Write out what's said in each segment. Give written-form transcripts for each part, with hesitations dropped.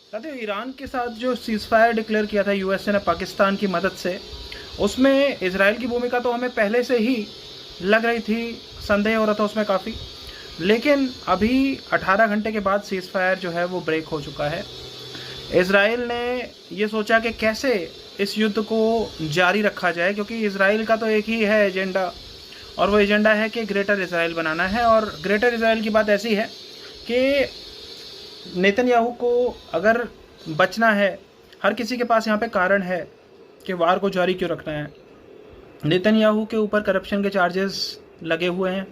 साथियों, ईरान के साथ जो सीज़फायर डिक्लेयर किया था यूएसए ने पाकिस्तान की मदद से, उसमें इजराइल की भूमिका तो हमें पहले से ही लग रही थी, संदेह हो रहा था उसमें काफ़ी। लेकिन अभी 18 घंटे के बाद सीज़फायर जो है वो ब्रेक हो चुका है। इजराइल ने ये सोचा कि कैसे इस युद्ध को जारी रखा जाए, क्योंकि इजराइल का तो एक ही है एजेंडा, और वो एजेंडा है कि ग्रेटर इजराइल बनाना है। और ग्रेटर इजराइल की बात ऐसी है कि नेतन्याहू को अगर बचना है, हर किसी के पास यहाँ पे कारण है कि वार को जारी क्यों रखना है। नेतन्याहू के ऊपर करप्शन के चार्जेस लगे हुए हैं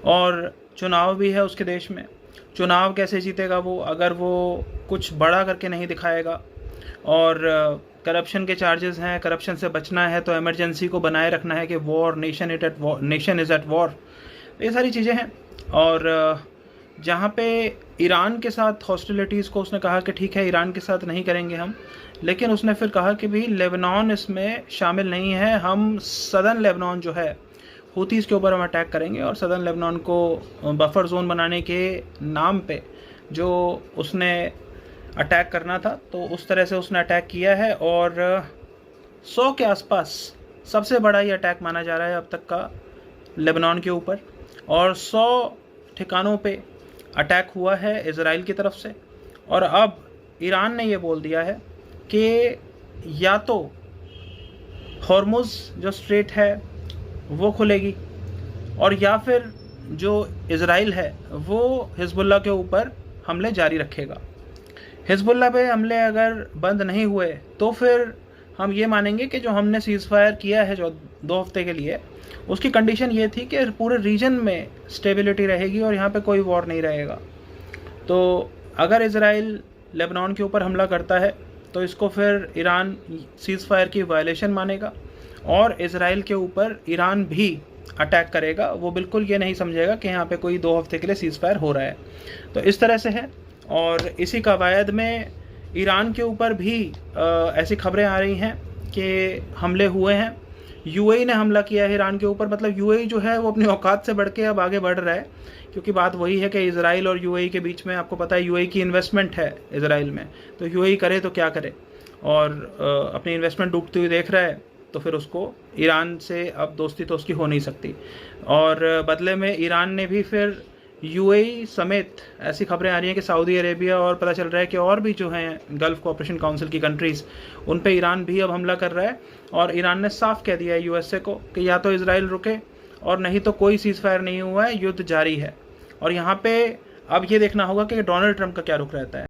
और चुनाव भी है उसके देश में। चुनाव कैसे जीतेगा वो, अगर वो कुछ बड़ा करके नहीं दिखाएगा। और करप्शन के चार्जेस हैं, करप्शन से बचना है तो इमरजेंसी को बनाए रखना है कि war, nation is at war. ये सारी चीज़ें हैं। और जहाँ पे ईरान के साथ हॉस्टिलिटीज़ को उसने कहा कि ठीक है ईरान के साथ नहीं करेंगे हम, लेकिन उसने फिर कहा कि भी लेबनान इसमें शामिल नहीं है, हम सदर्न लेबनान जो है हूतीज़ के ऊपर हम अटैक करेंगे। और सदर्न लेबनान को बफर जोन बनाने के नाम पे जो उसने अटैक करना था, तो उस तरह से उसने अटैक किया है। और 100 के आसपास सबसे बड़ा ये अटैक माना जा रहा है अब तक का लेबनान के ऊपर। और 100 ठिकानों पे अटैक हुआ है इजराइल की तरफ से। और अब ईरान ने ये बोल दिया है कि या तो हॉर्मुज़ जो स्ट्रेट है वो खुलेगी, और या फिर जो इजराइल है वो हिजबुल्लाह के ऊपर हमले जारी रखेगा। हिजबुल्लाह पे हमले अगर बंद नहीं हुए तो फिर हम ये मानेंगे कि जो हमने सीज़फायर किया है जो 2 हफ्ते के लिए, उसकी कंडीशन ये थी कि पूरे रीजन में स्टेबिलिटी रहेगी और यहाँ पे कोई वॉर नहीं रहेगा। तो अगर इजराइल लेबनान के ऊपर हमला करता है तो इसको फिर ईरान सीज़फायर की वायलेशन मानेगा और इजराइल के ऊपर ईरान भी अटैक करेगा। वो बिल्कुल ये नहीं समझेगा कि यहाँ पे कोई 2 हफ्ते के लिए सीज़फायर हो रहा है। तो इस तरह से है। और इसी कवायद में ईरान के ऊपर भी ऐसी खबरें आ रही हैं कि हमले हुए हैं। यूएई ने हमला किया है ईरान के ऊपर। मतलब यूएई जो है वो अपनी औकात से बढ़ के अब आगे बढ़ रहा है, क्योंकि बात वही है कि इजराइल और यूएई के बीच में, आपको पता है यूएई की इन्वेस्टमेंट है इजराइल में, तो यूएई करे तो क्या करे। और अपनी इन्वेस्टमेंट डूबती हुई देख रहा है, तो फिर उसको ईरान से अब दोस्ती तो उसकी हो नहीं सकती। और बदले में ईरान ने भी फिर यूएई समेत ऐसी खबरें आ रही हैं कि सऊदी अरेबिया, और पता चल रहा है कि और भी जो हैं गल्फ़ कोऑपरेशन काउंसिल की कंट्रीज़, उन पे ईरान भी अब हमला कर रहा है। और ईरान ने साफ कह दिया है यूएसए को कि या तो इजराइल रुके और नहीं तो कोई सीज़फायर नहीं हुआ है, युद्ध जारी है। और यहाँ पे अब ये देखना होगा कि डोनाल्ड ट्रंप का क्या रुख रहता है।